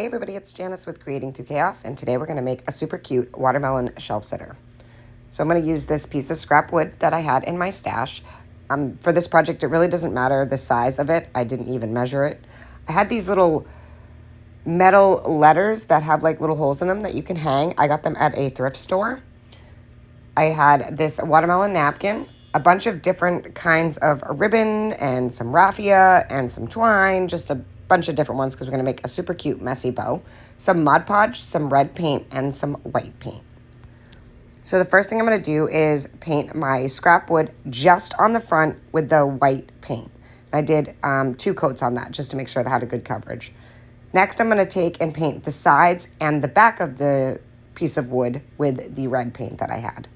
Hey everybody, it's Janice with Creating Through Chaos, and today we're going to make a super cute watermelon shelf sitter. So I'm going to use this piece of scrap wood that I had in my stash. For this project, it really doesn't matter the size of it. I didn't even measure it. I had these little metal letters that have like little holes in them that you can hang. I got them at a thrift store. I had this watermelon napkin, a bunch of different kinds of ribbon and some raffia and some twine, just a bunch of different ones because we're going to make a super cute messy bow, some Mod Podge, some red paint, and some white paint. So the first thing I'm going to do is paint my scrap wood just on the front with the white paint. I did 2 coats on that just to make sure it had a good coverage. Next, I'm going to take and paint the sides and the back of the piece of wood with the red paint that I had.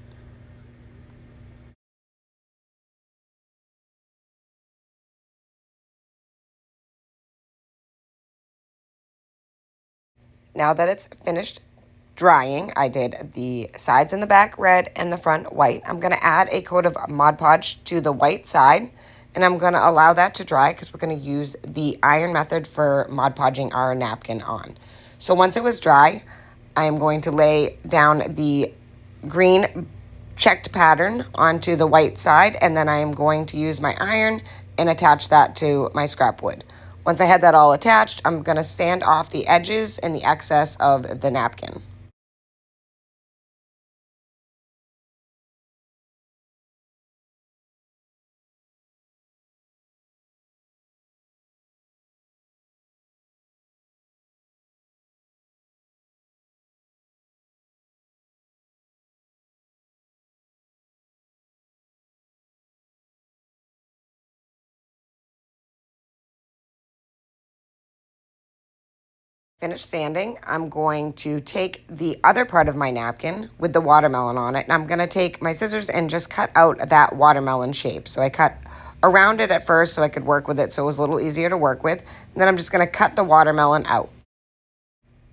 Now that it's finished drying, I did the sides and the back red and the front white. I'm going to add a coat of Mod Podge to the white side, and I'm going to allow that to dry because we're going to use the iron method for Mod Podging our napkin on. So once it was dry, I am going to lay down the green checked pattern onto the white side, and then I am going to use my iron and attach that to my scrap wood. Once I had that all attached, I'm going to sand off the edges and the excess of the napkin. Finished sanding, I'm going to take the other part of my napkin with the watermelon on it, and I'm going to take my scissors and just cut out that watermelon shape. So I cut around it at first so I could work with it so it was a little easier to work with. And then I'm just going to cut the watermelon out.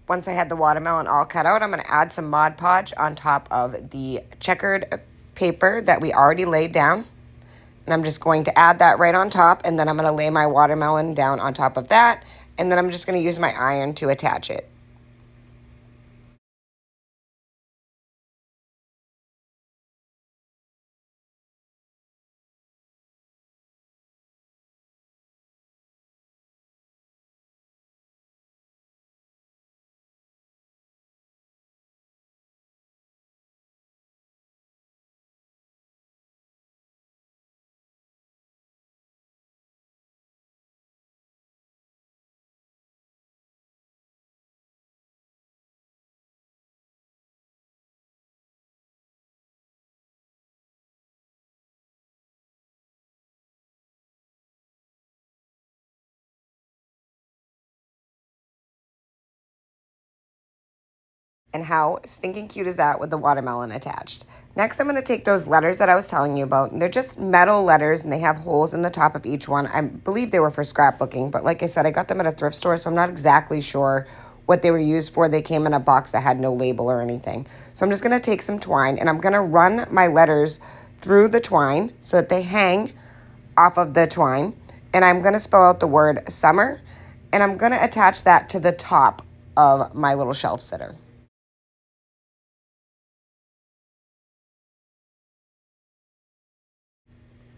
Once I had the watermelon all cut out, I'm going to add some Mod Podge on top of the checkered paper that we already laid down. And I'm just going to add that right on top, and then I'm going to lay my watermelon down on top of that, and then I'm just going to use my iron to attach it. And how stinking cute is that with the watermelon attached? Next, I'm going to take those letters that I was telling you about. And they're just metal letters, and they have holes in the top of each one. I believe they were for scrapbooking, but like I said, I got them at a thrift store, so I'm not exactly sure what they were used for. They came in a box that had no label or anything. So I'm just going to take some twine, and I'm going to run my letters through the twine so that they hang off of the twine. And I'm going to spell out the word summer, and I'm going to attach that to the top of my little shelf sitter.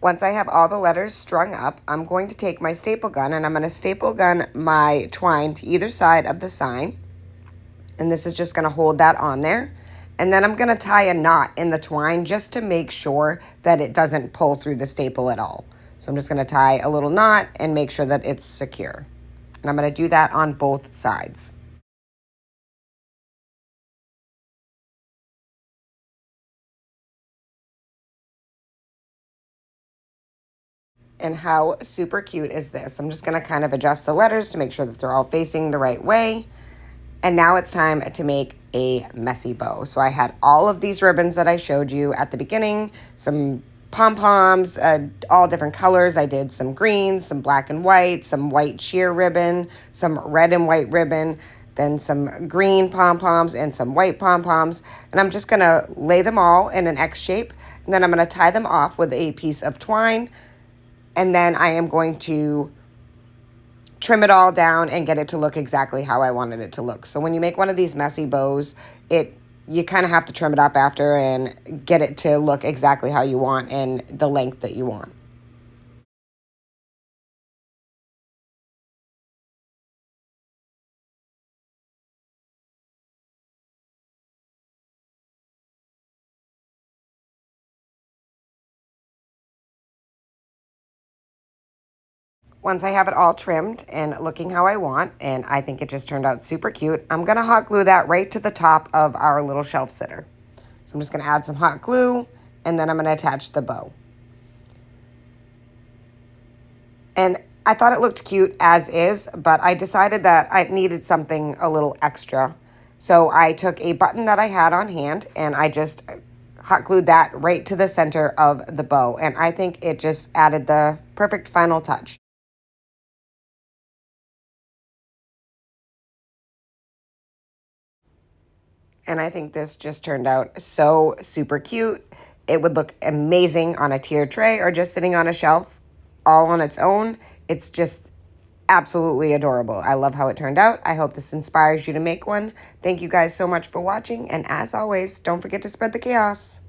Once I have all the letters strung up, I'm going to take my staple gun and I'm going to staple gun my twine to either side of the sign. And this is just going to hold that on there. And then I'm going to tie a knot in the twine just to make sure that it doesn't pull through the staple at all. So I'm just going to tie a little knot and make sure that it's secure. And I'm going to do that on both sides. And how super cute is this? I'm just going to kind of adjust the letters to make sure that they're all facing the right way. And now it's time to make a messy bow. So I had all of these ribbons that I showed you at the beginning, some pom-poms, all different colors. I did some green, some black and white, some white sheer ribbon, some red and white ribbon, then some green pom-poms and some white pom-poms. And I'm just going to lay them all in an X shape. And then I'm going to tie them off with a piece of twine. And then I am going to trim it all down and get it to look exactly how I wanted it to look. So when you make one of these messy bows, you kind of have to trim it up after and get it to look exactly how you want and the length that you want. Once I have it all trimmed and looking how I want, and I think it just turned out super cute, I'm going to hot glue that right to the top of our little shelf sitter. So I'm just going to add some hot glue, and then I'm going to attach the bow. And I thought it looked cute as is, but I decided that I needed something a little extra. So I took a button that I had on hand, and I just hot glued that right to the center of the bow. And I think it just added the perfect final touch. And I think this just turned out so super cute. It would look amazing on a tiered tray or just sitting on a shelf all on its own. It's just absolutely adorable. I love how it turned out. I hope this inspires you to make one. Thank you guys so much for watching. And as always, don't forget to spread the chaos.